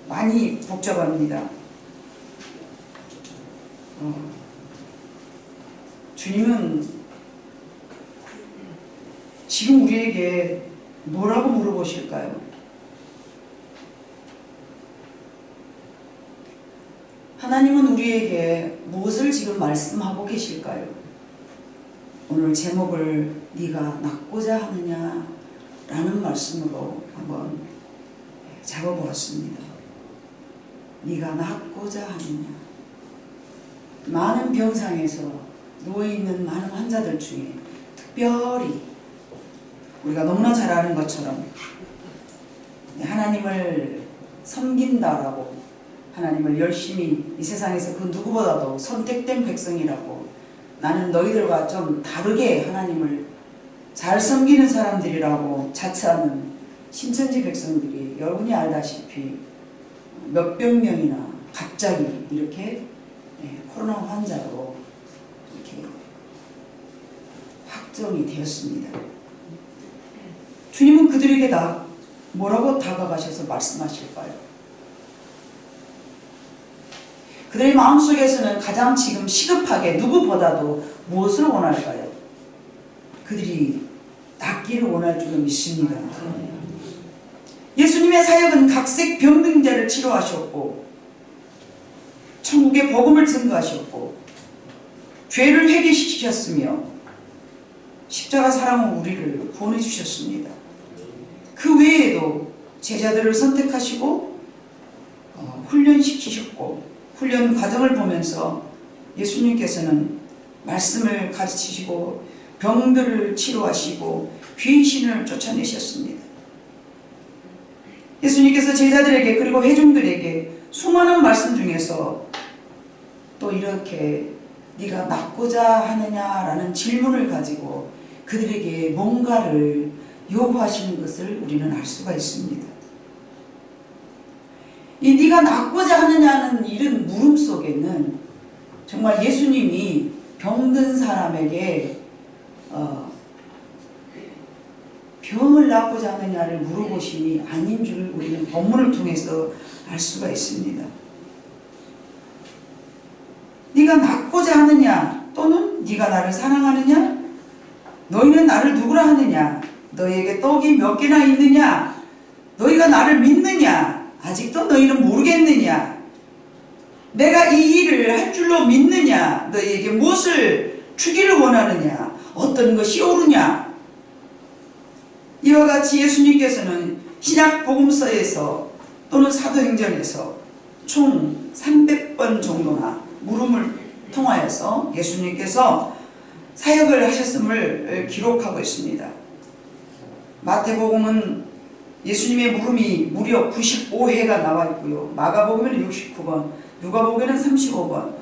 많이 복잡합니다. 주님은 지금 우리에게 뭐라고 물어보실까요? 하나님은 우리에게 무엇을 지금 말씀하고 계실까요? 오늘 제목을 네가 낫고자 하느냐 라는 말씀으로 한번 잡아보았습니다. 네가 낫고자 하느냐. 많은 병상에서 누워있는 많은 환자들 중에 특별히 우리가 너무나 잘 아는 것처럼 하나님을 섬긴다라고, 하나님을 열심히 이 세상에서 그 누구보다도 선택된 백성이라고, 나는 너희들과 좀 다르게 하나님을 잘 섬기는 사람들이라고 자처하는 신천지 백성들이 여러분이 알다시피 몇백 명이나 갑자기 이렇게 코로나 환자로 이렇게 확정이 되었습니다. 주님은 그들에게 뭐라고 다가가셔서 말씀하실까요? 그들의 마음속에서는 가장 지금 시급하게 누구보다도 무엇을 원할까요? 그들이 낫기를 원할 줄로 믿습니다. 예수님의 사역은 각색 병등자를 치료하셨고, 천국의 복음을 증거하셨고, 죄를 회개시키셨으며 십자가 사랑으로 우리를 구원해 주셨습니다. 그 외에도 제자들을 선택하시고 훈련시키셨고, 훈련 과정을 보면서 예수님께서는 말씀을 가르치시고 병들을 치료하시고 귀신을 쫓아내셨습니다. 예수님께서 제자들에게 그리고 회중들에게 수많은 말씀 중에서 또 이렇게 네가 낫고자 하느냐라는 질문을 가지고 그들에게 뭔가를 요구하시는 것을 우리는 알 수가 있습니다. 이 네가 낫고자 하느냐는 이런 물음 속에는 정말 예수님이 병든 사람에게 병을 낫고자 하느냐를 물어보심이 아닌 줄 우리는 본문을 통해서 알 수가 있습니다. 네가 낫고자 하느냐, 또는 네가 나를 사랑하느냐, 너희는 나를 누구라 하느냐, 너희에게 떡이 몇 개나 있느냐, 너희가 나를 믿느냐, 아직도 너희는 모르겠느냐, 내가 이 일을 할 줄로 믿느냐, 너희에게 무엇을 주기를 원하느냐, 어떤 것이 옳으냐. 이와 같이 예수님께서는 신약 복음서에서 또는 사도행전에서 총 300번 정도나 물음을 통하여서 예수님께서 사역을 하셨음을 기록하고 있습니다. 마태복음은 예수님의 물음이 무려 95회가 나와 있고요. 마가복음에는 69번, 누가복음에는 35번,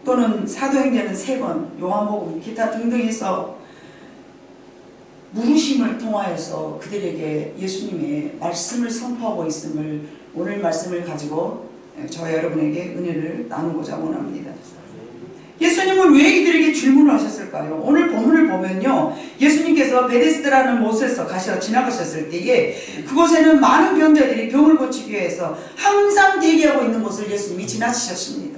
또는 사도행전은 3번, 요한복음 기타 등등 해서 물으심을 통하여서 그들에게 예수님의 말씀을 선포하고 있음을 오늘 말씀을 가지고 저와 여러분에게 은혜를 나누고자 원합니다. 예수님은 왜 이들에게 질문을 하셨을까요? 오늘 본문을 보면요, 예수님께서 베데스다라는 곳에서 지나가셨을 때에 그곳에는 많은 병자들이 병을 고치기 위해서 항상 대기하고 있는 곳을 예수님이 지나치셨습니다.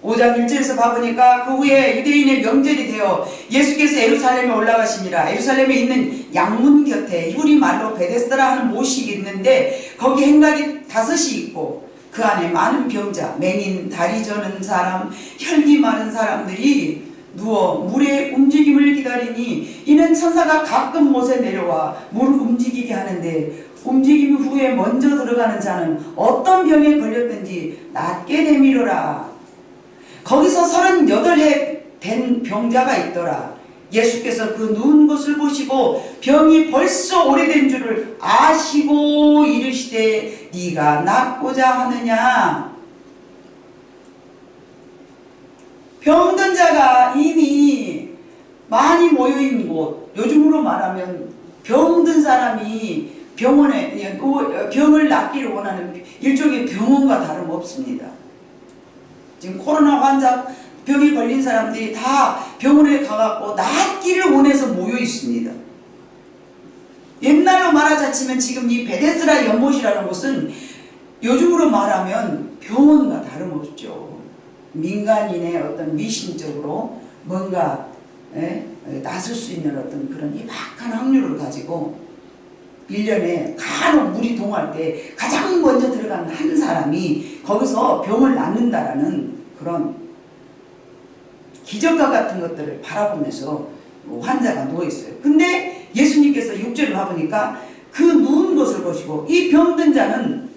5장 1절에서 봐보니까 그 후에 유대인의 명절이 되어 예수께서 예루살렘에 올라가시니라. 예루살렘에 있는 양문 곁에 우리말로 베데스다라 하는 못이 있는데 거기 행각이 5이 있고 그 안에 많은 병자, 맹인, 다리 저는 사람, 혈기 많은 사람들이 누워 물의 움직임을 기다리니 이는 천사가 가끔 못에 내려와 물을 움직이게 하는데 움직임 후에 먼저 들어가는 자는 어떤 병에 걸렸든지 낫게 되미로라. 거기서 38해 된 병자가 있더라. 예수께서 그 누운 것을 보시고 병이 벌써 오래된 줄을 아시고 이르시되 네가 낫고자 하느냐. 병든 자가 이미 많이 모여있는 곳, 요즘으로 말하면 병든 사람이 병원에 병을 낫기를 원하는 일종의 병원과 다름없습니다. 지금 코로나 환자 병이 걸린 사람들이 다 병원에 가갖고 낫기를 원해서 모여 있습니다. 옛날로 말하자치면 지금 이 베데스다 연못이라는 곳은 요즘으로 말하면 병원과 다름없죠. 민간인의 어떤 미신적으로 뭔가 나설 수 있는 어떤 그런 희박한 확률을 가지고 1년에 간혹 물이 동할 때 가장 먼저 들어간 한 사람이 거기서 병을 낫는다라는 그런 기적과 같은 것들을 바라보면서 환자가 누워있어요. 근데 예수님께서 6절을 봐보니까 그 누운 것을 보시고 이 병든 자는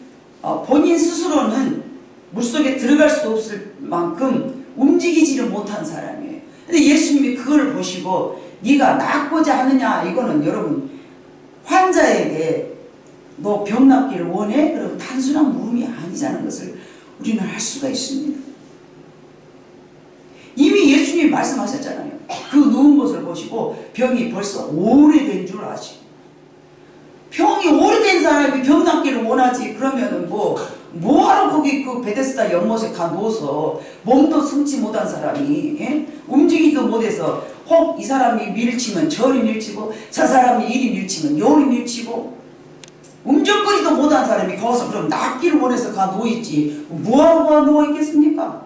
본인 스스로는 물속에 들어갈 수 없을 만큼 움직이지를 못한 사람이에요. 근데 예수님이 그걸 보시고 네가 낫고자 하느냐, 이거는 여러분 환자에게 너 병 낫기를 원해? 그러면 단순한 물음이 아니자는 것을 우리는 알 수가 있습니다. 이미 예수님이 말씀하셨잖아요. 그 누운 것을 보시고 병이 벌써 오래된 줄 아시고, 병이 오래된 사람이 병 낫기를 원하지. 그러면은 뭐하러 거기 그 베데스다 연못에 가 누워서 몸도 숨지 못한 사람이 움직이지도 못해서 혹 이 사람이 밀치면 저리 밀치고 저 사람이 이리 밀치면 요리 밀치고 움직거리도 못한 사람이 거기서 그럼 낫기를 원해서 가 누워있지. 뭐하러 누워있겠습니까?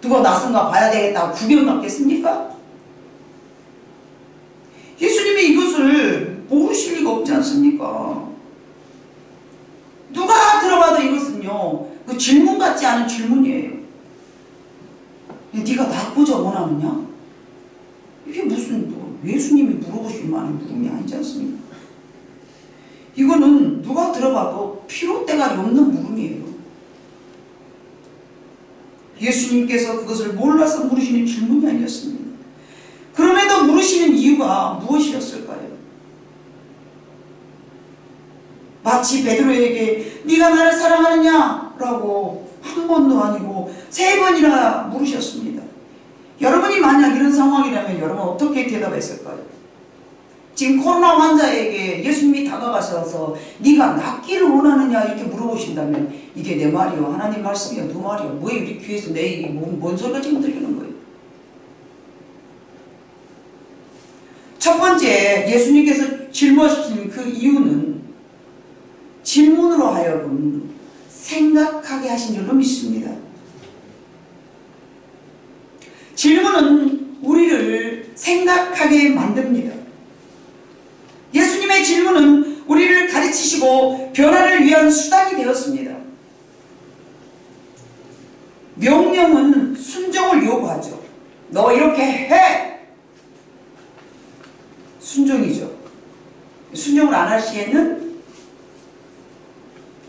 누가 낫은가 봐야 되겠다고 구경 났겠습니까? 예수님이 이것을 모르실 리가 없지 않습니까? 누가 들어봐도 이것은요, 그 질문 같지 않은 질문이에요. 네가 낫고자 원하느냐? 이게 무슨 예수님이 물어보실 만한 물음이 아니지 않습니까? 이거는 누가 들어봐도 피로대가 없는 물음이에요. 예수님께서 그것을 몰라서 물으시는 질문이 아니었습니다. 그럼에도 물으시는 이유가 무엇이었을까요? 마치 베드로에게 네가 나를 사랑하느냐? 라고 한 번도 아니고 3번이나 물으셨습니다. 여러분이 만약 이런 상황이라면 여러분 어떻게 대답했을까요? 지금 코로나 환자에게 예수님이 다가가셔서 네가 낫기를 원하느냐 이렇게 물어보신다면 이게 내 말이요, 하나님 말씀이요, 너 말이요, 왜 우리 귀에서 내 얘기 뭔 소리가 지금 들리는 거예요? 첫 번째, 예수님께서 질문하신 그 이유는 질문으로 하여금 생각하게 하신 줄로 믿습니다. 질문은 우리를 생각하게 만듭니다. 예수님의 질문은 우리를 가르치시고 변화를 위한 수단이 되었습니다. 명령은 순종을 요구하죠. 너 이렇게 해! 순종이죠. 순종을 안 할 시에는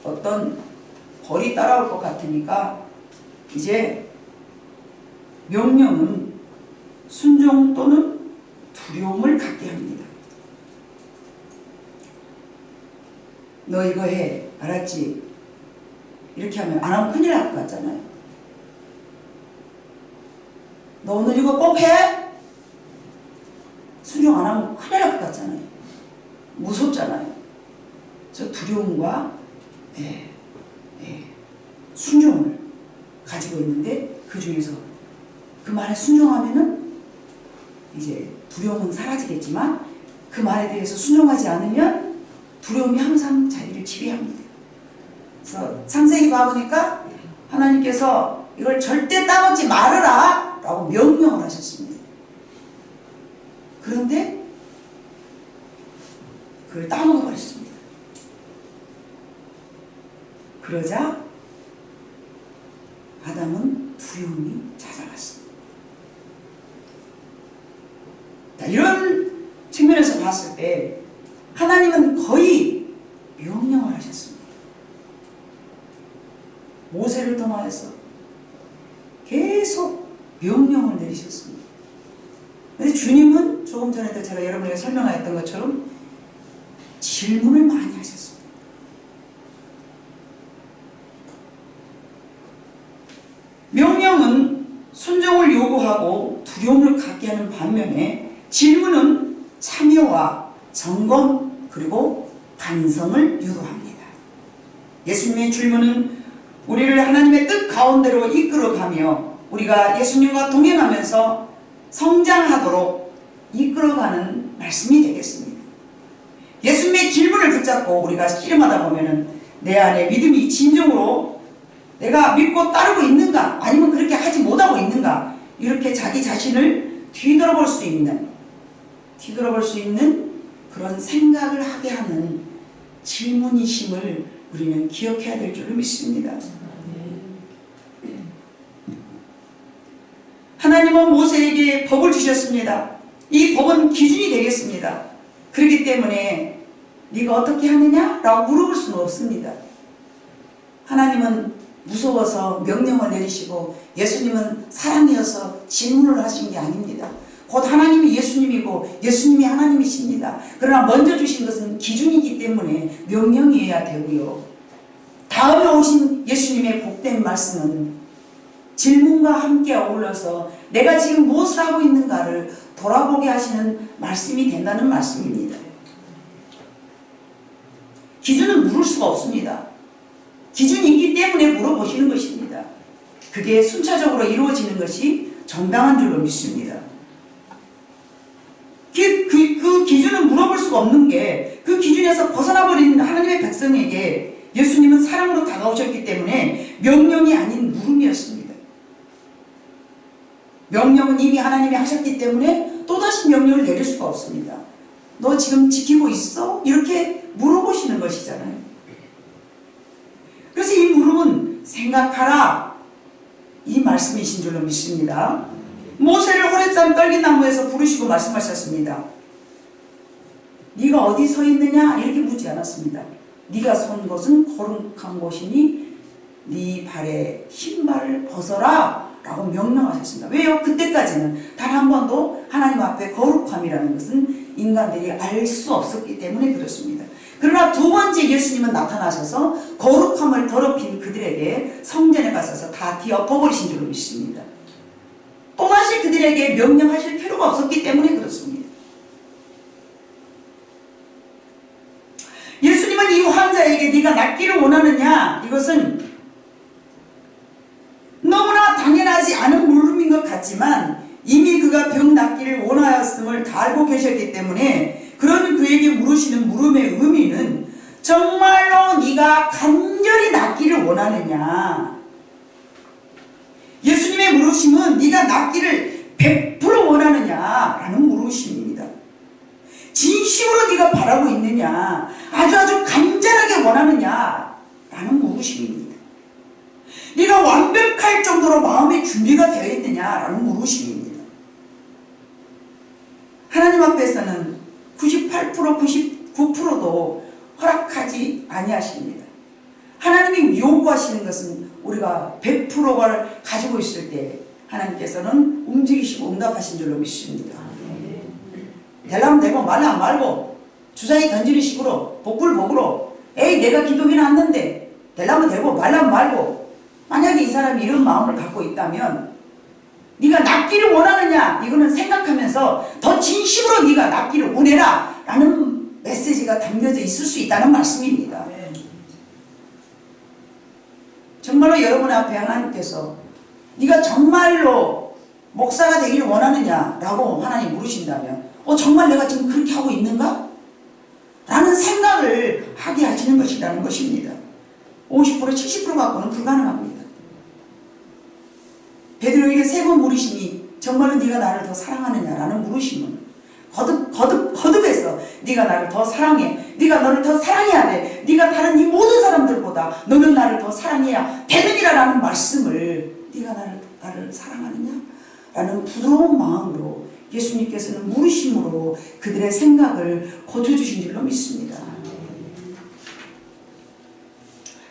어떤 벌이 따라올 것 같으니까 이제 명령은 순종 또는 두려움을 갖게 합니다. 너 이거 해. 알았지? 이렇게 하면 안 하면 큰일 날 것 같잖아요. 너 오늘 이거 꼭 해? 순종 안 하면 큰일 날 것 같잖아요. 무섭잖아요. 저 두려움과 순종을 가지고 있는데 그 중에서 그 말에 순종하면은 이제 두려움은 사라지겠지만 그 말에 대해서 순종하지 않으면 두려움이 항상 자기를 지배합니다. 그래서 창세기 봐보니까 하나님께서 이걸 절대 따먹지 말아라 라고 명령을 하셨습니다. 그런데 그걸 따먹어 버렸습니다. 그러자 아담은 두려움이 찾아갔습니다. 이런 측면에서 봤을 때 하나님은 거의 명령을 하셨습니다. 모세를 통하여서 계속 명령을 내리셨습니다. 그런데 주님은 조금 전에도 제가 여러분에게 설명하였던 것처럼 질문을 많이 하셨습니다. 명령은 순종을 요구하고 두려움을 갖게 하는 반면에 질문은 참여와 점검 그리고 반성을 유도합니다. 예수님의 질문은 우리를 하나님의 뜻 가운데로 이끌어가며 우리가 예수님과 동행하면서 성장하도록 이끌어가는 말씀이 되겠습니다. 예수님의 질문을 붙잡고 우리가 씨름하다 보면은 내 안에 믿음이 진정으로 내가 믿고 따르고 있는가, 아니면 그렇게 하지 못하고 있는가, 이렇게 자기 자신을 뒤돌아볼 수 있는 그런 생각을 하게 하는 질문이심을 우리는 기억해야 될 줄로 믿습니다. 하나님은 모세에게 법을 주셨습니다. 이 법은 기준이 되겠습니다. 그렇기 때문에 네가 어떻게 하느냐? 라고 물어볼 수는 없습니다. 하나님은 무서워서 명령을 내리시고 예수님은 사랑이어서 질문을 하신 게 아닙니다. 곧 하나님이 예수님이고 예수님이 하나님이십니다. 그러나 먼저 주신 것은 기준이기 때문에 명령이어야 되고요. 다음에 오신 예수님의 복된 말씀은 질문과 함께 어울러서 내가 지금 무엇을 하고 있는가를 돌아보게 하시는 말씀이 된다는 말씀입니다. 기준은 물을 수가 없습니다. 기준이 있기 때문에 물어보시는 것입니다. 그게 순차적으로 이루어지는 것이 정당한 줄로 믿습니다. 그 기준은 물어볼 수가 없는 게 그 기준에서 벗어나버린 하나님의 백성에게 예수님은 사랑으로 다가오셨기 때문에 명령이 아닌 물음이었습니다. 명령은 이미 하나님이 하셨기 때문에 또다시 명령을 내릴 수가 없습니다. 너 지금 지키고 있어? 이렇게 물어보시는 것이잖아요. 그래서 이 물음은 생각하라, 이 말씀이신 줄로 믿습니다. 모세를 호렙산 떨기나무에서 부르시고 말씀하셨습니다. 네가 어디 서 있느냐? 이렇게 묻지 않았습니다. 네가 선 곳은 거룩한 곳이니 네 발에 신발을 벗어라 라고 명령하셨습니다. 왜요? 그때까지는 단 한 번도 하나님 앞에 거룩함이라는 것은 인간들이 알 수 없었기 때문에 그렇습니다. 그러나 두 번째 예수님은 나타나셔서 거룩함을 더럽힌 그들에게 성전에 가셔서 다 뒤엎어버리신 줄로 믿습니다. 또다시 그들에게 명령하실 필요가 없었기 때문에 그렇습니다. 예수님은 이 환자에게 네가 낫기를 원하느냐? 이것은 너무나 당연하지 않은 물음인 것 같지만 이미 그가 병 낫기를 원하였음을 다 알고 계셨기 때문에 그런 그에게 물으시는 물음의 의미는 정말로 네가 간절히 낫기를 원하느냐? 예수님의 물으심은 네가 낫기를 100% 원하느냐라는 물으심입니다. 진심으로 네가 바라고 있느냐, 아주 간절하게 원하느냐라는 물으심입니다. 네가 완벽할 정도로 마음의 준비가 되어 있느냐라는 물으심입니다. 하나님 앞에서는 98%, 99%도 허락하지 아니하십니다. 하나님이 요구하시는 것은 우리가 100%를 가지고 있을 때 하나님께서는 움직이시고 응답하신 줄로 믿습니다. 되려면 되고 말라면 말고 주사위 던지는 식으로 복불복으로 에이 내가 기도해 놨는데 되려면 되고 말라면 말고, 만약에 이 사람이 이런 마음을 갖고 있다면 네가 낫기를 원하느냐, 이거는 생각하면서 더 진심으로 네가 낫기를 원해라 라는 메시지가 담겨져 있을 수 있다는 말씀입니다. 정말로 여러분 앞에 하나님께서 네가 정말로 목사가 되기를 원하느냐라고 하나님 물으신다면 정말 내가 지금 그렇게 하고 있는가? 라는 생각을 하게 하시는 것이라는 것입니다. 50%, 70% 갖고는 불가능합니다. 베드로에게 세 번 물으시니 정말로 네가 나를 더 사랑하느냐라는 물으심은 거듭해서 네가 나를 더 사랑해, 네가 너를 더 사랑해야 돼, 네가 다른 이 모든 사람들보다 너는 나를 더 사랑해야 되느니라라는 말씀을, 네가 나를 사랑하느냐? 라는 부드러운 마음으로 예수님께서는 물으심으로 그들의 생각을 고쳐주신 줄로 믿습니다.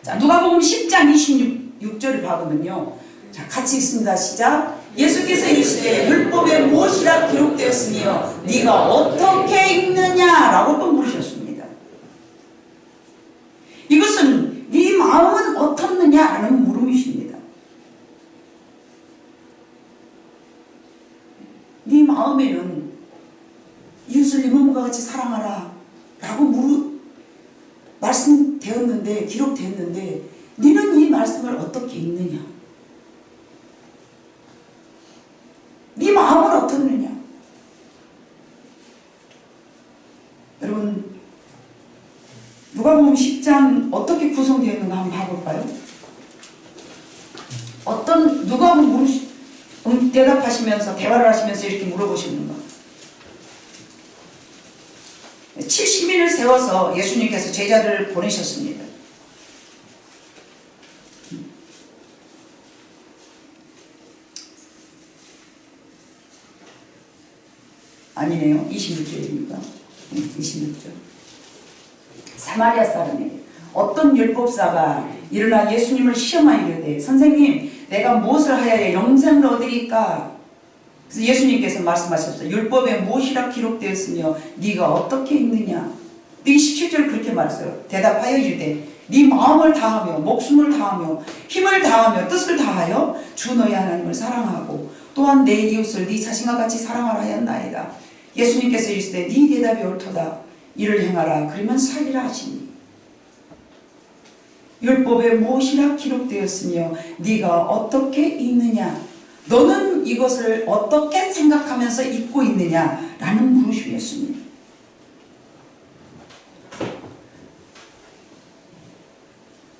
자, 누가복음 10장 26절을 봐보면요, 자, 같이 읽습니다. 시작. 예수께서 이르시되 율법에 무엇이라 기록되었으며 네가 어떻게 읽느냐라고 또 물으셨습니다. 이것은 네 마음은 어떻느냐라는 물음이십니다. 네 마음에는 이웃을 네 몸과 같이 사랑하라 라고 말씀되었는데, 기록되었는데 너는 이 말씀을 어떻게 읽느냐? 네 마음은 어떻느냐? 누가복음 누가복음 10장 어떻게 구성되어 있는가 한번 봐볼까요? 누가 대답하시면서 대화를 하시면서 이렇게 물어보시는가? 70일을 세워서 예수님께서 제자들을 보내셨습니다. 아니네요. 26절입니까? 26절. 사마리아 사람에게 어떤 율법사가 일어나 예수님을 시험하이려되 선생님 내가 무엇을 하여야 영생을 얻으리까? 그래서 예수님께서 말씀하셨어요. 율법에 무엇이라 기록되었으며 네가 어떻게 읽느냐? 27절 그렇게 말했어요. 대답하여 이르되 네 마음을 다하며 목숨을 다하며 힘을 다하며 뜻을 다하여 주 너의 하나님을 사랑하고 또한 내 이웃을 네 자신과 같이 사랑하라 하였나이다. 예수님께서 이르시되 네 대답이 옳도다. 이를 행하라. 그러면 살리라 하시니 율법에 무엇이라 기록되었으며 네가 어떻게 읽느냐? 너는 이것을 어떻게 생각하면서 읽고 있느냐? 라는 물으시였습니다.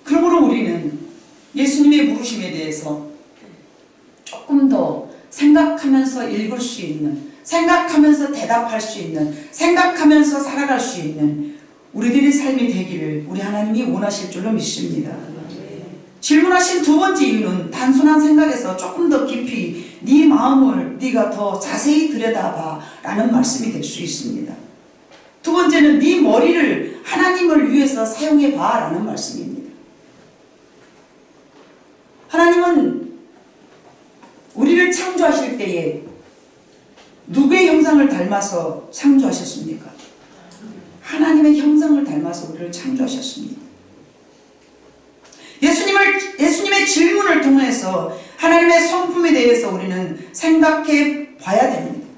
그러므로 우리는 예수님의 물으심에 대해서 조금 더 생각하면서 읽을 수 있는, 생각하면서 대답할 수 있는, 생각하면서 살아갈 수 있는 우리들의 삶이 되기를 우리 하나님이 원하실 줄로 믿습니다. 질문하신 두 번째 이유는 단순한 생각에서 조금 더 깊이 네 마음을 네가 더 자세히 들여다봐 라는 말씀이 될 수 있습니다. 두 번째는 네 머리를 하나님을 위해서 사용해봐 라는 말씀입니다. 하나님은 우리를 창조하실 때에 누구의 형상을 닮아서 창조하셨습니까? 하나님의 형상을 닮아서 우리를 창조하셨습니다. 예수님의 질문을 통해서 하나님의 성품에 대해서 우리는 생각해 봐야 됩니다.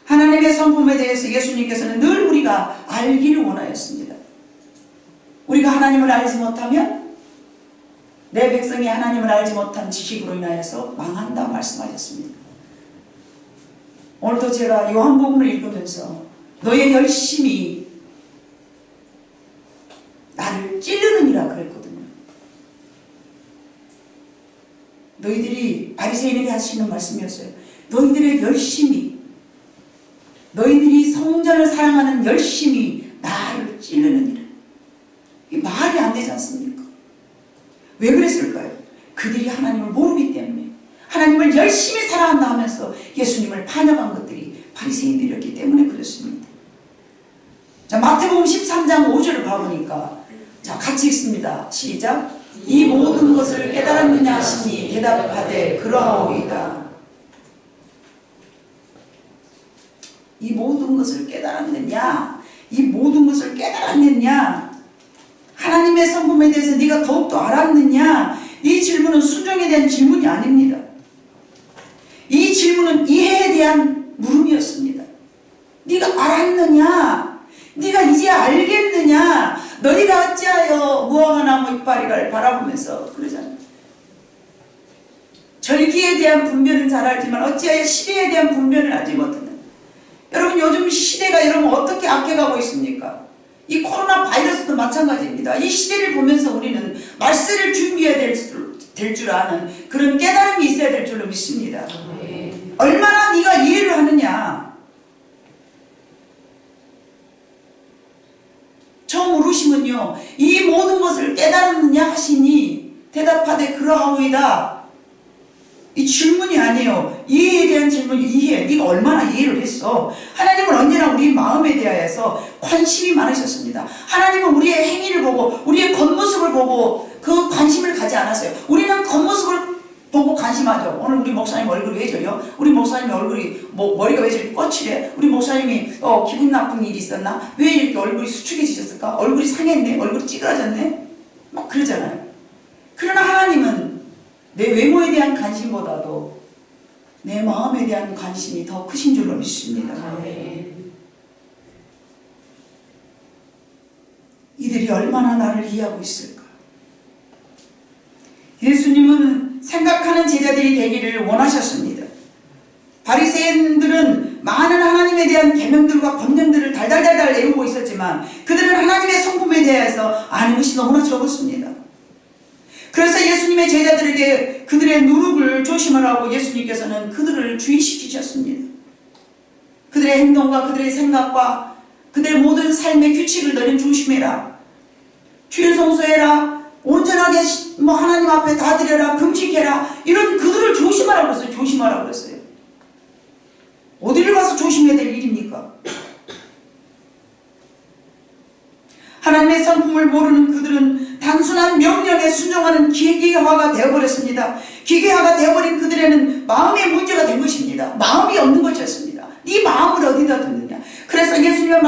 하나님의 성품에 대해서 예수님께서는 늘 우리가 알기를 원하였습니다. 우리가 하나님을 알지 못하면 내 백성이 하나님을 알지 못한 지식으로 인하여서 망한다 말씀하셨습니다. 오늘도 제가 요한복음을 읽으면서 너의 열심이 나를 찌르느니라 그랬거든요. 너희들이 바리새인에게 하시는 말씀이었어요. 너희들의 열심이, 너희들이 성전을 사랑하는 열심이 나를 찌르느니라. 이게 말이 안 되지 않습니까? 왜 그랬을까요? 그들이 하나님을 모르기 때문에, 하나님을 열심히 사랑한다 하면서 예수님을 반역한 것들이 바리새인들이었기 때문에 그렇습니다. 자, 마태복음 13장 5절을 봐보니까, 자, 같이 읽습니다. 시작. 이 모든 것을 깨달았느냐 하시니 대답하되 그러하오이다. 이 모든 것을 깨달았느냐? 이 모든 것을 깨달았느냐? 하나님의 성품에 대해서 네가 더욱더 알았느냐? 이 질문은 순종에 대한 질문이 아닙니다. 이 질문은 이해에 대한 물음이었습니다. 네가 알았느냐? 네가 이제 알겠느냐? 너희가 어찌하여 무화과나무 이파리를 바라보면서 그러잖아요. 절기에 대한 분별은 잘 알지만 어찌하여 시대에 대한 분별을 알지 못한다. 여러분, 요즘 시대가 여러분 어떻게 악해가고 있습니까? 이 코로나 바이러스도 마찬가지입니다. 이 시대를 보면서 우리는 말세를 준비해야 될 줄 아는 그런 깨달음이 있어야 될 줄로 믿습니다. 얼마나 네가 이해를 하느냐. 저 물으시면요, 이 모든 것을 깨달았느냐 하시니 대답하되 그러하오이다. 이 질문이 아니에요. 이해에 대한 질문. 이해. 네가 얼마나 이해를 했어. 하나님은 언제나 우리 마음에 대하여서 관심이 많으셨습니다. 하나님은 우리의 행위를 보고 우리의 겉모습을 보고 그 관심을 가지 않았어요. 우리는 겉모습을 보고 관심하죠. 오늘 우리 목사님 얼굴이 왜 저래요? 우리 목사님 얼굴이 머리가 왜 저렇게 거칠해? 우리 목사님이 기분 나쁜 일이 있었나? 왜 이렇게 얼굴이 수축해지셨을까? 얼굴이 상했네? 얼굴이 찌그러졌네? 막 그러잖아요. 그러나 하나님은 내 외모에 대한 관심보다도 내 마음에 대한 관심이 더 크신 줄로 믿습니다. 이들이 얼마나 나를 이해하고 있을까? 예수님은 생각하는 제자들이 되기를 원하셨습니다. 바리새인들은 많은 하나님에 대한 계명들과 법령들을 달달달달 외우고 있었지만 그들은 하나님의 성품에 대해서 아는 것이 너무나 적었습니다. 그래서 예수님의 제자들에게 그들의 누룩을 조심하라고 예수님께서는 그들을 주의시키셨습니다. 그들의 행동과 그들의 생각과 그들의 모든 삶의 규칙을 너희는 조심해라. 주일 성수해라. 온전하게 하나님 앞에 다 드려라. 금식해라. 이런 그들을 조심하라고 그랬어요. 조심하라고 그랬어요. 어디를 가서 조심해야 될 일입니까? 하나님의 성품을 모르는 그들은 단순한 명령에 순종하는 기계화가 되어버렸습니다. 기계화가 되어버린 그들에는 마음의 문제가 된 것입니다. 마음이 없는 것이었습니다. 네 마음을 어디다 두느냐. 그래서 예수님이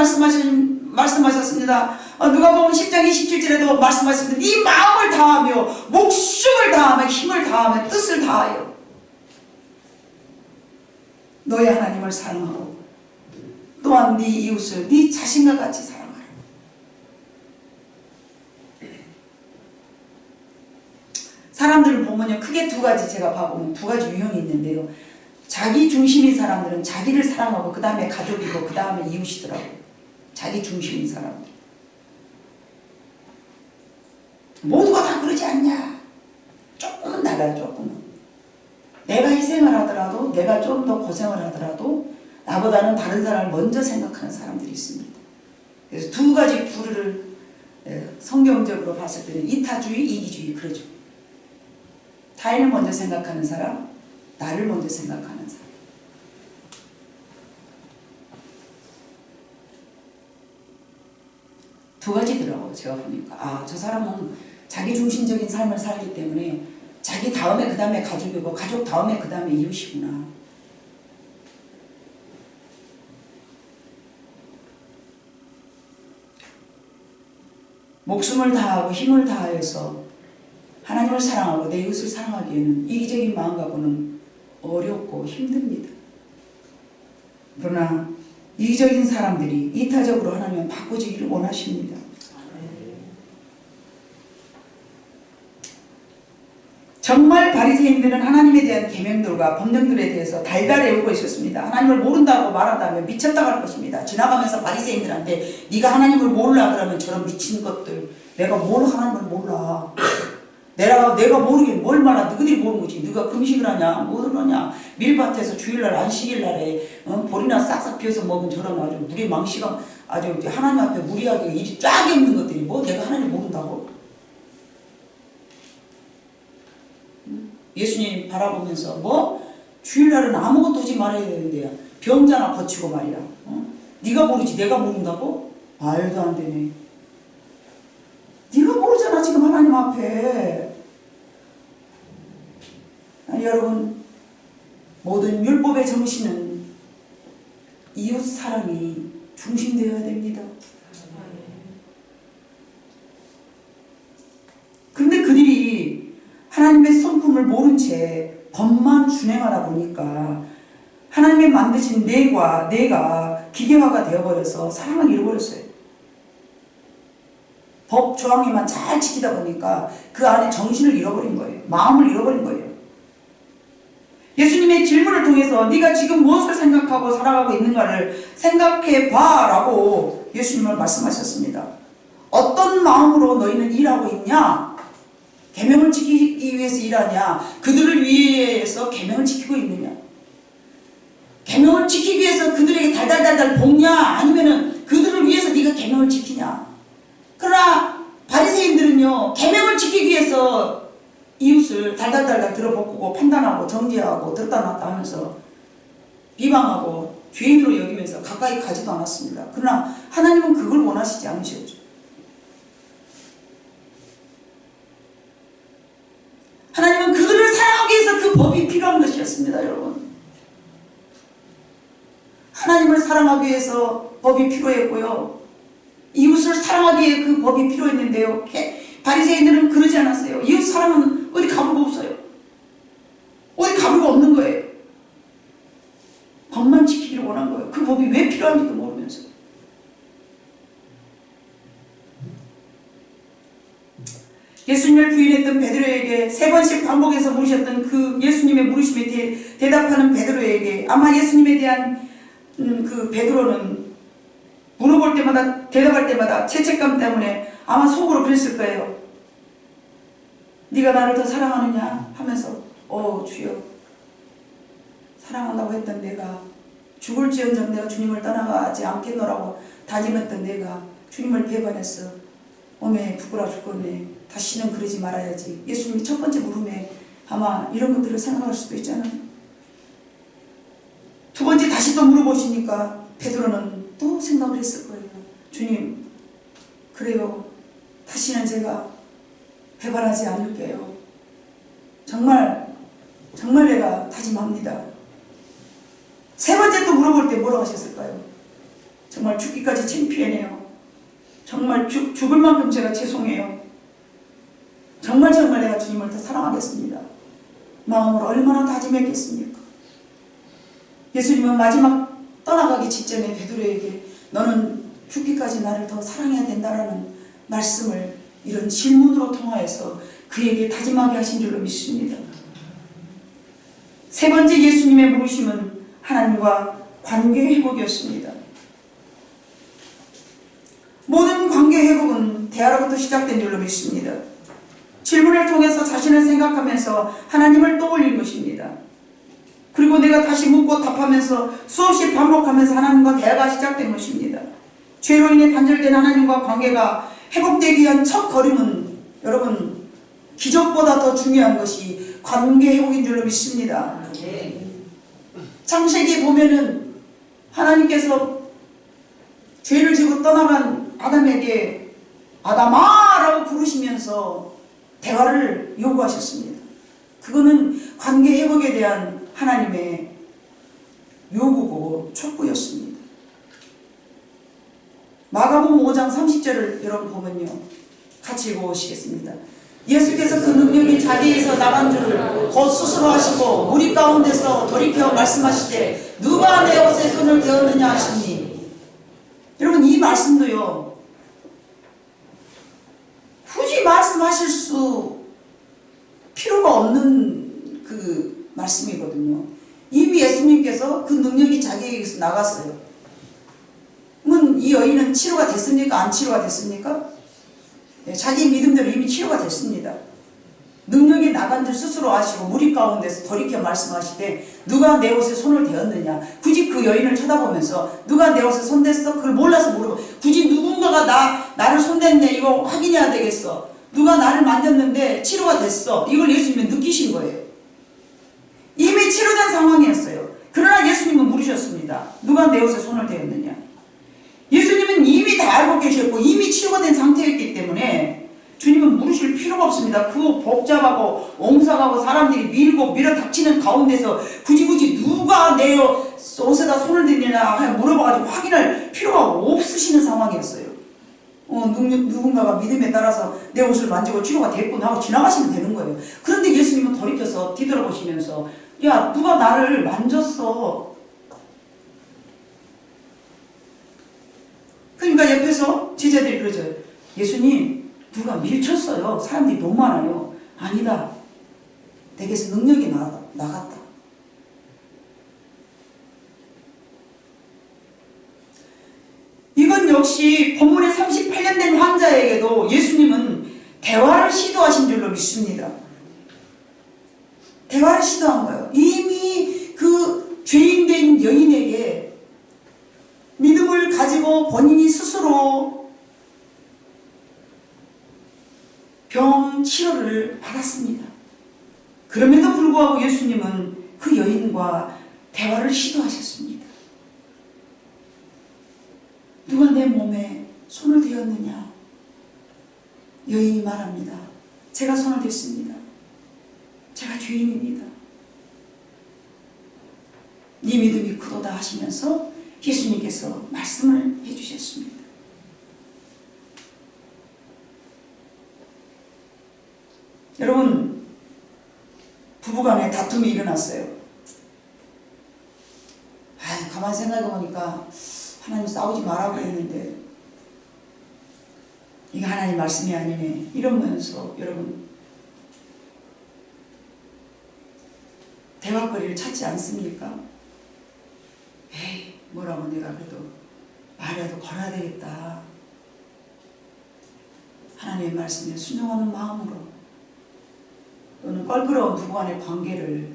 말씀하셨습니다. 누가복음 10장 27절에도 말씀하셨습니다. 네 마음을 다하며 목숨을 다하며 힘을 다하며 뜻을 다하여 너의 하나님을 사랑하고 또한 네 이웃을 네 자신과 같이 사랑하라. 사람들을 보면요, 크게 두 가지, 제가 봐보면 두 가지 유형이 있는데요. 자기 중심인 사람들은 자기를 사랑하고 그 다음에 가족이고 그 다음에 이웃이더라고요. 자기 중심인 사람들. 모두가 다 그러지 않냐. 조금은 달라요. 조금은. 내가 희생을 하더라도, 내가 좀 더 고생을 하더라도 나보다는 다른 사람을 먼저 생각하는 사람들이 있습니다. 그래서 두 가지 부류를 성경적으로 봤을 때는 이타주의, 이기주의 그러죠. 타인을 먼저 생각하는 사람, 나를 먼저 생각하는 사람. 두 가지더라고요. 제가 보니까 아, 저 사람은 자기 중심적인 삶을 살기 때문에 자기 다음에 그 다음에 가족이고 가족 다음에 그 다음에 이웃이구나. 목숨을 다하고 힘을 다해서 하나님을 사랑하고 내 이웃을 사랑하기에는 이기적인 마음 갖고는 어렵고 힘듭니다. 그러나 이기적인 사람들이 이타적으로 하나님은 바꾸지기를 원하십니다. 정말 바리새인들은 하나님에 대한 계명들과 법령들에 대해서 달달 외우고 있었습니다. 하나님을 모른다고 말한다면 미쳤다고 할 것입니다. 지나가면서 바리새인들한테 네가 하나님을 몰라 그러면 저런 미친 것들, 내가 뭘 하나님을 몰라. 내가 모르긴 뭘 말아. 너희들이 모르는 거지. 네가 금식을 하냐 뭐를 하냐. 밀밭에서 주일날 안식일날에 볼이나 싹싹 피워서 먹은 저런 아주 무리 망시가 아주 하나님 앞에 무리하게 일이 쫙 있는 것들이 뭐 내가 하나님 모른다고? 예수님 바라보면서 뭐 주일날은 아무것도 하지 말아야 되는데 병자나 고치고 말이야. 네가 모르지 내가 모른다고? 말도 안 되네. 네가 모르잖아 지금 하나님 앞에. 아니 여러분, 모든 율법의 정신은 이웃 사랑이 중심되어야 됩니다. 근데 그들이 하나님의 성품을 모른 채 법만 준행하다 보니까 하나님의 만드신 내가 기계화가 되어버려서 사랑을 잃어버렸어요. 법 조항에만 잘 지키다 보니까 그 안에 정신을 잃어버린 거예요. 마음을 잃어버린 거예요. 예수님의 질문을 통해서 네가 지금 무엇을 생각하고 살아가고 있는가를 생각해봐 라고 예수님은 말씀하셨습니다. 어떤 마음으로 너희는 일하고 있냐? 계명을 지키기 위해서 일하냐? 그들을 위해서 계명을 지키고 있느냐? 계명을 지키기 위해서 그들에게 달달달달 볶냐? 아니면은 그들을 위해서 네가 계명을 지키냐? 그러나 바리새인들은요, 계명을 지키기 위해서 이웃을 달달달달 들어볶고 판단하고 정죄하고 들었다 놨다 하면서 비방하고 죄인으로 여기면서 가까이 가지도 않았습니다. 그러나 하나님은 그걸 원하시지 않으셨죠. 하나님은 그들을 사랑하기 위해서 그 법이 필요한 것이었습니다. 여러분, 하나님을 사랑하기 위해서 법이 필요했고요, 이웃을 사랑하기 위해 그 법이 필요했는데요, 바리새인들은 그러지 않았어요. 이웃 사랑은 어디 가부가 없어요. 어디 가부가 없는 거예요. 법만 지키기를 원한 거예요. 그 법이 왜 필요한지도 모르면서. 예수님을 부인했던 베드로에게 3번씩 반복해서 물으셨던 그 예수님의 물으심에 대답하는 베드로에게 아마 예수님에 대한 그 베드로는 물어볼 때마다 대답할 때마다 죄책감 때문에 아마 속으로 그랬을 거예요. 네가 나를 더 사랑하느냐 하면서 주여 사랑한다고 했던 내가 죽을지언정 내가 주님을 떠나가지 않겠노라고 다짐했던 내가 주님을 배반했어. 어메 부끄러워 죽겠네. 다시는 그러지 말아야지. 예수님이 첫 번째 물음에 아마 이런 것들을 생각할 수도 있잖아요. 두 번째 다시 또 물어보시니까 베드로는 또 생각을 했을 거예요. 주님 그래요. 다시는 제가 배반하지 않을게요. 정말 내가 다짐합니다. 세 번째 또 물어볼 때 뭐라고 하셨을까요? 정말 죽기까지 창피하네요. 정말 죽을 만큼 제가 죄송해요. 정말 내가 주님을 더 사랑하겠습니다. 마음으로 얼마나 다짐했겠습니까? 예수님은 마지막 떠나가기 직전에 베드로에게 너는 죽기까지 나를 더 사랑해야 된다라는 말씀을 이런 질문으로 통하여서 그에게 다짐하게 하신 줄로 믿습니다. 세 번째 예수님의 물으심은 하나님과 관계 회복이었습니다. 모든 관계 회복은 대화로부터 시작된 줄로 믿습니다. 질문을 통해서 자신을 생각하면서 하나님을 떠올린 것입니다. 그리고 내가 다시 묻고 답하면서 수없이 반복하면서 하나님과 대화가 시작된 것입니다. 죄로 인해 단절된 하나님과 관계가 회복되기 위한 첫 걸음은 여러분 기적보다 더 중요한 것이 관계 회복인 줄로 믿습니다. 창세기에 보면은 하나님께서 죄를 지고 떠나간 아담에게 아담아라고 부르시면서 대화를 요구하셨습니다. 그거는 관계 회복에 대한 하나님의 요구고 촉구였습니다. 마가복음 5장 30절을 여러분 보면요. 같이 읽어보시겠습니다. 예수께서 그 능력이 자기에서 나간 줄을 곧 스스로 하시고 무리 가운데서 돌이켜 말씀하시되 누가 내 옷에 손을 대었느냐 하시니 여러분 이 말씀도요. 굳이 말씀하실 수 필요가 없는 그 말씀이거든요. 이미 예수님께서 그 능력이 자기에게서 나갔어요. 그러면 이 여인은 치료가 됐습니까? 안 치료가 됐습니까? 자기 믿음대로 이미 치료가 됐습니다. 능력이 나간 줄 스스로 아시고 무리 가운데서 돌이켜 말씀하시되 누가 내 옷에 손을 대었느냐. 굳이 그 여인을 쳐다보면서 누가 내 옷에 손 댔어? 그걸 몰라서 물어보. 굳이 누군가가 나를 손댔네 이거 확인해야 되겠어. 누가 나를 만졌는데 치료가 됐어. 이걸 예수님은 느끼신 거예요. 이미 치료된 상황이었어요. 그러나 예수님은 물으셨습니다. 누가 내 옷에 손을 대었느냐. 예수님은 이미 다 알고 계셨고 이미 치료가 된 상태였기 때문에 주님은 물으실 필요가 없습니다. 그 복잡하고 옹사하고 사람들이 밀고 밀어닥치는 가운데서 굳이 누가 내 옷에다 손을 대느냐 물어봐가지고 확인할 필요가 없으시는 상황이었어요. 누군가가 믿음에 따라서 내 옷을 만지고 치료가 됐구나 하고 지나가시면 되는 거예요. 그런데 예수님은 돌이켜서 뒤돌아보시면서 야 누가 나를 만졌어. 그러니까 옆에서 제자들이 그러죠. 예수님 누가 밀쳤어요. 사람들이 너무 많아요. 아니다. 내게서 능력이 나갔다. 이건 역시 본문에 38년 된 환자에게도 예수님은 대화를 시도하신 줄로 믿습니다. 대화를 시도한 거예요. 이미 그 죄인된 여인에게 믿음을 가지고 본인이 스스로 병 치료를 받았습니다. 그럼에도 불구하고 예수님은 그 여인과 대화를 시도하셨습니다. 누가 내 몸에 손을 대었느냐? 여인이 말합니다. 제가 손을 댔습니다. 제가 죄인입니다. 네 믿음이 크도다 하시면서 예수님께서 말씀을 해주셨습니다. 여러분 부부간에 다툼이 일어났어요. 가만히 생각해보니까 하나님 싸우지 말라고 했는데 이게 하나님 말씀이 아니네 이러면서 여러분 대화거리를 찾지 않습니까? 에이 뭐라고 내가 그래도 말이라도 걸어야 되겠다. 하나님의 말씀에 순종하는 마음으로 또는 껄끄러운 부부간의 관계를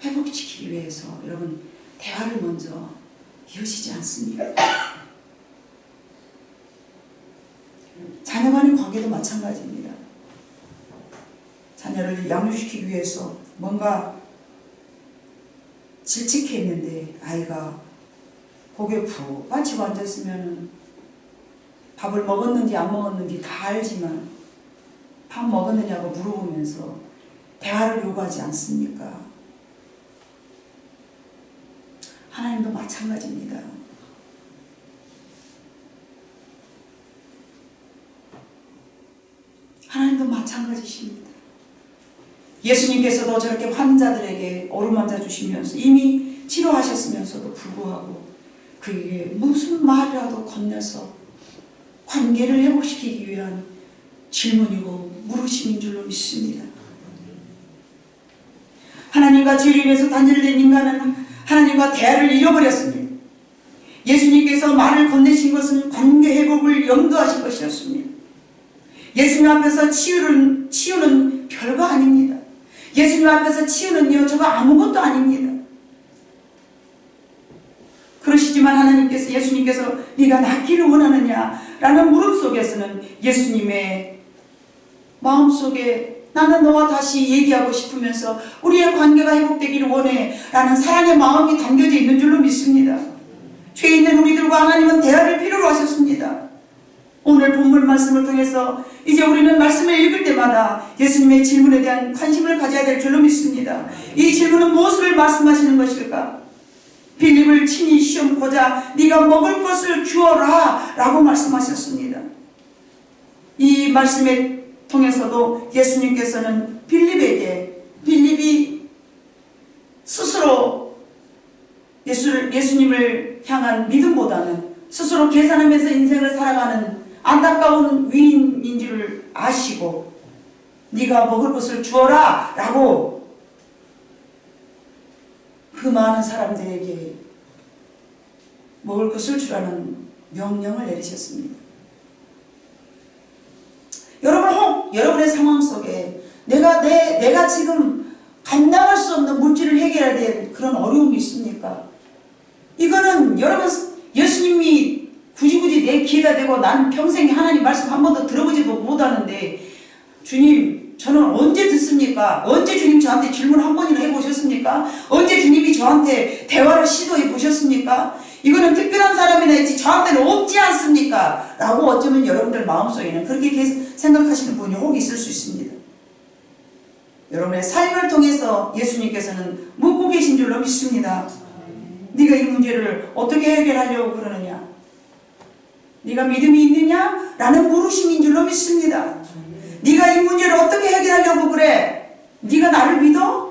회복시키기 위해서 여러분 대화를 먼저 이어지지 않습니까? 자녀 간의 관계도 마찬가지입니다. 자녀를 양육시키기 위해서 뭔가 질책했는데 아이가 고개 푹 받치고 앉았으면 밥을 먹었는지 안 먹었는지 다 알지만 밥 먹었느냐고 물어보면서 대화를 요구하지 않습니까? 하나님도 마찬가지입니다. 하나님도 마찬가지십니다. 예수님께서도 저렇게 환자들에게 어루만져 주시면서 이미 치료하셨으면서도 불구하고 그에게 무슨 말이라도 건네서 관계를 회복시키기 위한 질문이고 물으심인 줄로 믿습니다. 하나님과 죄로 인해서 단절된 인간은 하나님과 대화를 잃어버렸습니다. 예수님께서 말을 건네신 것은 관계 회복을 염두하신 것이었습니다. 예수님 앞에서 치유는 별거 아닙니다. 예수님 앞에서 치유는요 저거 아무것도 아닙니다. 그러시지만 하나님께서 예수님께서 네가 낫기를 원하느냐 라는 물음 속에서는 예수님의 마음속에 나는 너와 다시 얘기하고 싶으면서 우리의 관계가 회복되기를 원해 라는 사랑의 마음이 담겨져 있는 줄로 믿습니다. 죄 있는 우리들과 하나님은 대화를 필요로 하셨습니다. 오늘 본문 말씀을 통해서 이제 우리는 말씀을 읽을 때마다 예수님의 질문에 대한 관심을 가져야 될 줄로 믿습니다. 이 질문은 무엇을 말씀하시는 것일까? 빌립을 친히 시험고자 네가 먹을 것을 주어라 라고 말씀하셨습니다. 이 말씀에 통해서도 예수님께서는 빌립이 스스로 예수님을 향한 믿음보다는 스스로 계산하면서 인생을 살아가는 안타까운 위인인 줄 아시고 네가 먹을 것을 주어라 라고 그 많은 사람들에게 먹을 것을 주라는 명령을 내리셨습니다. 여러분 혹 여러분의 상황 속에 내가 지금 감당할 수 없는 물질을 해결해야 될 그런 어려움이 있습니까? 이거는 여러분 예수님이 굳이 내 귀에다 대고 난 평생 하나님 말씀 한 번도 들어보지도 못하는데 주님 저는 언제 듣습니까? 언제 주님 저한테 질문 한 번이나 해보셨습니까? 언제 주님이 저한테 대화를 시도해 보셨습니까? 이거는 특별한 사람이나 있지 저한테는 없지 않습니까? 라고 어쩌면 여러분들 마음속에는 그렇게 생각하시는 분이 혹 있을 수 있습니다. 여러분의 삶을 통해서 예수님께서는 묻고 계신 줄로 믿습니다. 네가 이 문제를 어떻게 해결하려고 그러느냐? 네가 믿음이 있느냐? 라는 물으심인 줄로 믿습니다. 네가 이 문제를 어떻게 해결하려고 그래? 네가 나를 믿어?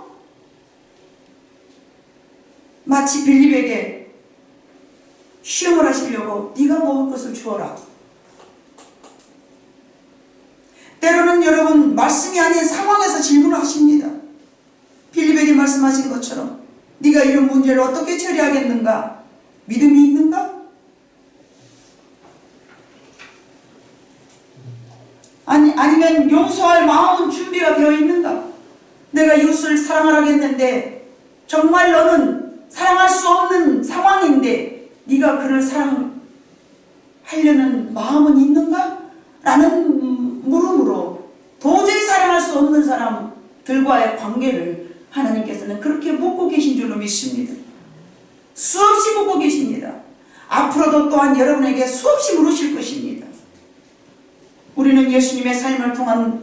마치 빌립에게 시험을 하시려고 네가 먹을 것을 주어라. 때로는 여러분 말씀이 아닌 상황에서 질문을 하십니다. 빌립에게 말씀하신 것처럼 네가 이런 문제를 어떻게 처리하겠는가? 믿음이 있는가? 아니면 용서할 마음은 준비가 되어 있는가? 내가 이웃을 사랑하라겠는데 정말 너는 사랑할 수 없는 상황인데 네가 그를 사랑하려는 마음은 있는가? 라는 물음으로 도저히 사랑할 수 없는 사람들과의 관계를 하나님께서는 그렇게 묻고 계신 줄로 믿습니다. 수없이 묻고 계십니다. 앞으로도 또한 여러분에게 수없이 물으실 것입니다. 우리는 예수님의 삶을 통한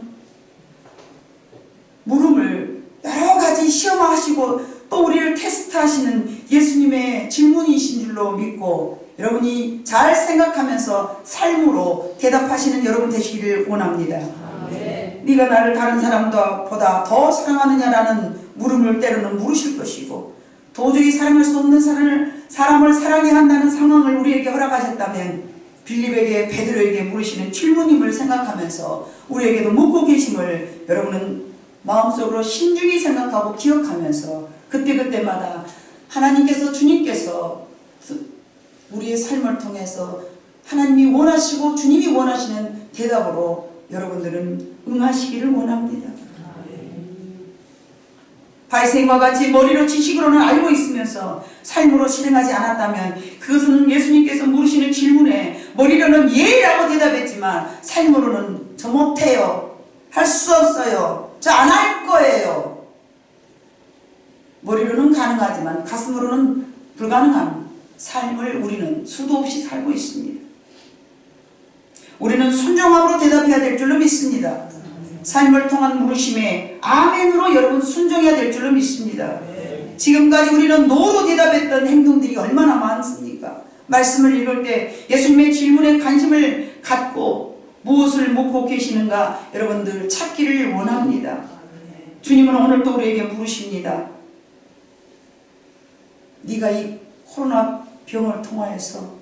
물음을 여러 가지 시험하시고 또 우리를 테스트하시는 예수님의 질문이신 줄로 믿고 여러분이 잘 생각하면서 삶으로 대답하시는 여러분 되시기를 원합니다. 네가 나를 다른 사람보다 더 사랑하느냐라는 물음을 때로는 물으실 것이고 도저히 사랑할 수 없는 사람을 사랑해야 한다는 상황을 우리에게 허락하셨다면 빌립에게 베드로에게 물으시는 질문임을 생각하면서 우리에게도 묻고 계심을 여러분은 마음속으로 신중히 생각하고 기억하면서 그때그때마다 하나님께서 주님께서 우리의 삶을 통해서 하나님이 원하시고 주님이 원하시는 대답으로 여러분들은 응하시기를 원합니다. 바리새인과 같이 머리로 지식으로는 알고 있으면서 삶으로 실행하지 않았다면 그것은 예수님께서 물으시는 질문에 머리로는 예라고 대답했지만 삶으로는 저 못해요, 할 수 없어요, 저 안 할 거예요. 머리로는 가능하지만 가슴으로는 불가능한 삶을 우리는 수도 없이 살고 있습니다. 우리는 순종함으로 대답해야 될 줄로 믿습니다. 삶을 통한 물으심에 아멘으로 여러분 순종해야 될 줄로 믿습니다. 지금까지 우리는 노로 대답했던 행동들이 얼마나 많습니까? 말씀을 읽을 때 예수님의 질문에 관심을 갖고 무엇을 묻고 계시는가 여러분들 찾기를 원합니다. 주님은 오늘 또 우리에게 물으십니다. 네가 이 코로나 병을 통하여서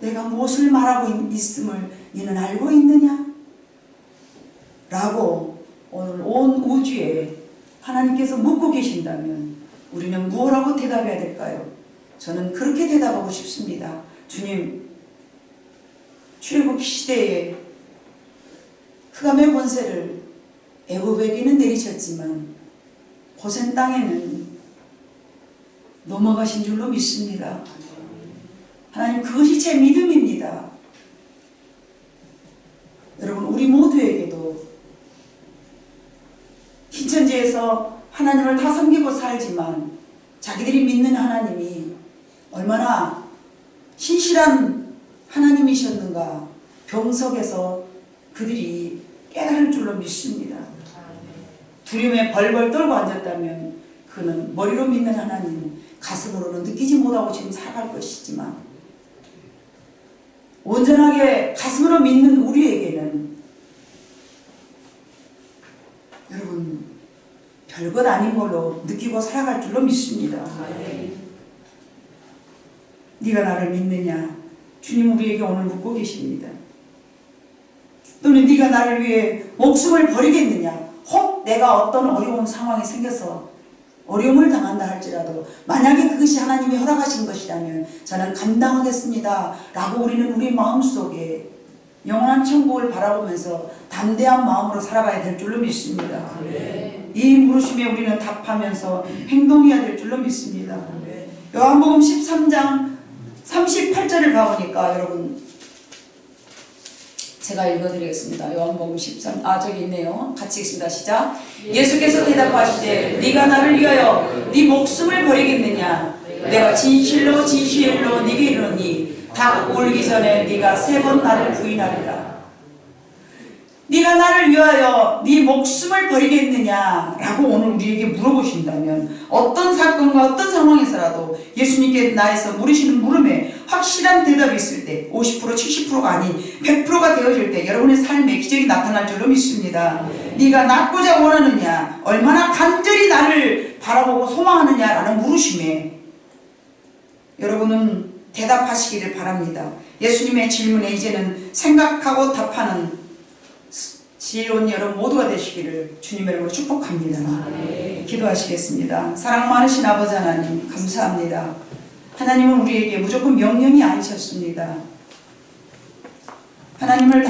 내가 무엇을 말하고 있음을 너는 알고 있느냐? 라고 오늘 온 우주에 하나님께서 묻고 계신다면 우리는 무엇라고 대답해야 될까요? 저는 그렇게 대답하고 싶습니다. 주님, 출애굽 시대에 흑암의 권세를 애굽에게는 내리셨지만 고센 땅에는 넘어가신 줄로 믿습니다. 하나님, 그것이 제 믿음입니다. 여러분, 우리 모두에게도 신천지에서 하나님을 다 섬기고 살지만 자기들이 믿는 하나님이 얼마나 신실한 하나님이셨는가 병석에서 그들이 깨달을 줄로 믿습니다. 두려움에 벌벌 떨고 앉았다면 그는 머리로 믿는 하나님, 가슴으로는 느끼지 못하고 지금 살아갈 것이지만 온전하게 가슴으로 믿는 우리에게는 여러분 별것 아닌 걸로 느끼고 살아갈 줄로 믿습니다. 네가 나를 믿느냐? 주님 우리에게 오늘 묻고 계십니다. 또는 네가 나를 위해 목숨을 버리겠느냐? 혹 내가 어떤 어려운 상황이 생겨서 어려움을 당한다 할지라도 만약에 그것이 하나님이 허락하신 것이라면 저는 감당하겠습니다 라고 우리는 우리 마음속에 영원한 천국을 바라보면서 담대한 마음으로 살아가야 될 줄로 믿습니다. 이 물으심에 우리는 답하면서 행동해야 될 줄로 믿습니다. 요한복음 13장 38절을 가보니까 여러분 제가 읽어드리겠습니다. 요한복음 13, 저기 있네요. 같이 읽습니다. 시작. 예수께서 대답하시되 네가 나를 위하여 네 목숨을 버리겠느냐? 내가 진실로 진실로 네게 이르노니 닭 울기 전에 네가 3번 나를 부인하리라. 네가 나를 위하여 네 목숨을 버리겠느냐? 라고 오늘 우리에게 물어보신다면 어떤 사건과 어떤 상황에서라도 예수님께 나에서 물으시는 물음에 확실한 대답이 있을 때 50% 70%가 아니 100%가 되어질 때 여러분의 삶에 기적이 나타날 줄로 믿습니다. 네가 낫고자 원하느냐? 얼마나 간절히 나를 바라보고 소망하느냐라는 물으심에 여러분은 대답하시기를 바랍니다. 예수님의 질문에 이제는 생각하고 답하는 지혜로운 여러분 모두가 되시기를 주님의 이름으로 축복합니다. 기도하시겠습니다. 사랑 많으신 아버지 하나님 감사합니다. 하나님은 우리에게 무조건 명령이 아니셨습니다. 하나님을